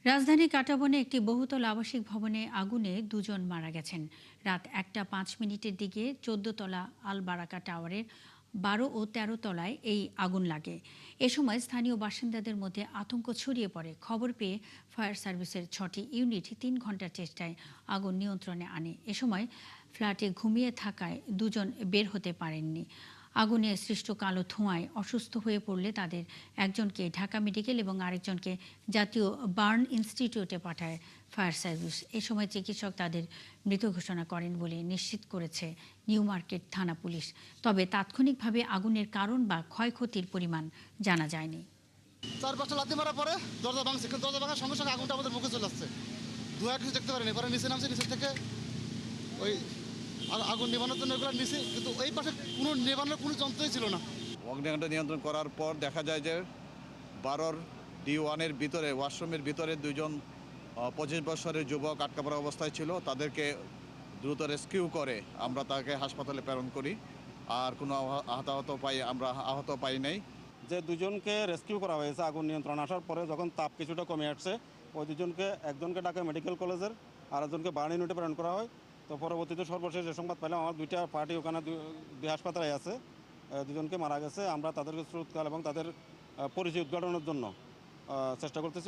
রাজধানীর কাঁটাবনে একটি বহুতল আবাসিক ভবনে আগুনে দুজন মারা গেছেন। রাত 1টা 5 মিনিটের দিকে 14 তলা আল বারাকা টাওয়ারের 12 ও 13 তলায় এই আগুন লাগে। এ সময় স্থানীয় বাসিন্দাদের মধ্যে আতঙ্ক ছড়িয়ে পড়ে। খবর পেয়ে ফায়ার সার্ভিসের 6টি ইউনিট 3 ঘণ্টার চেষ্টায় আগুন নিয়ন্ত্রণে আনে। এ সময় ফ্ল্যাটে ঘুমিয়ে থাকায় দুজন বের হতে পারেননি। আগুনে সৃষ্ট কালো ধোঁয়ায় অসুস্থ হয়ে পড়লে তাদের একজনকে ঢাকা মেডিকেল এবং আরেকজনকে জাতীয় বার্ন ইনস্টিটিউটে পাঠায় ফায়ার সার্ভিস। এ সময় চিকিৎসক তাদের মৃত ঘোষণা করেন বলে নিশ্চিত করেছে নিউ মার্কেট থানা পুলিশ। তবে তাৎক্ষণিকভাবে আগুনের কারণ বা ক্ষয়ক্ষতির পরিমাণ জানা যায়নি। 4-5টা লাথি মারার পরে দরজা ভাঙছে, কিন্তু দরজা ভাঙার সঙ্গে সঙ্গে আগুনটা আমাদের মুখে চলে আসছে। ধোঁয়া কিছু দেখতে পারিনি, পরে নিচে নামছে, নিচের থেকে ওই আগুন নেভানোর জন্য এগুলো নিচে, কিন্তু ওই পাশে কোনো নেভানোর কোনো যন্ত্রই ছিল না। অগ্নিকাণ্ড নিয়ন্ত্রণ করার পর দেখা যায় যে 12 D1-এর ভিতরে, ওয়াশরুমের ভিতরে দুজন 25 বছরের যুবক আটকা পড়া অবস্থায় ছিল। তাদেরকে দ্রুত রেস্কিউ করে আমরা তাকে হাসপাতালে প্রেরণ করি। আর কোনো আমরা আহত পাই নাই। যে দুজনকে রেস্কিউ করা হয়েছে আগুন নিয়ন্ত্রণ আসার পরে, যখন তাপ কিছুটা কমে আসছে, ওই দুজনকে একজনকে ঢাকা মেডিকেল কলেজের আর একজনকে বার্ন ইউনিটে প্রেরণ করা হয়। তো পরবর্তীতে সর্বশেষ যে সংবাদ পেলাম, আমার দুইটা পার্টি ওখানে দুই হাসপাতালে আছে, দুজনকে মারা গেছে। আমরা তাদেরকে শ্রুতকাল এবং তাদের পরিচয় উদ্ঘাটনের জন্য চেষ্টা করতেছি।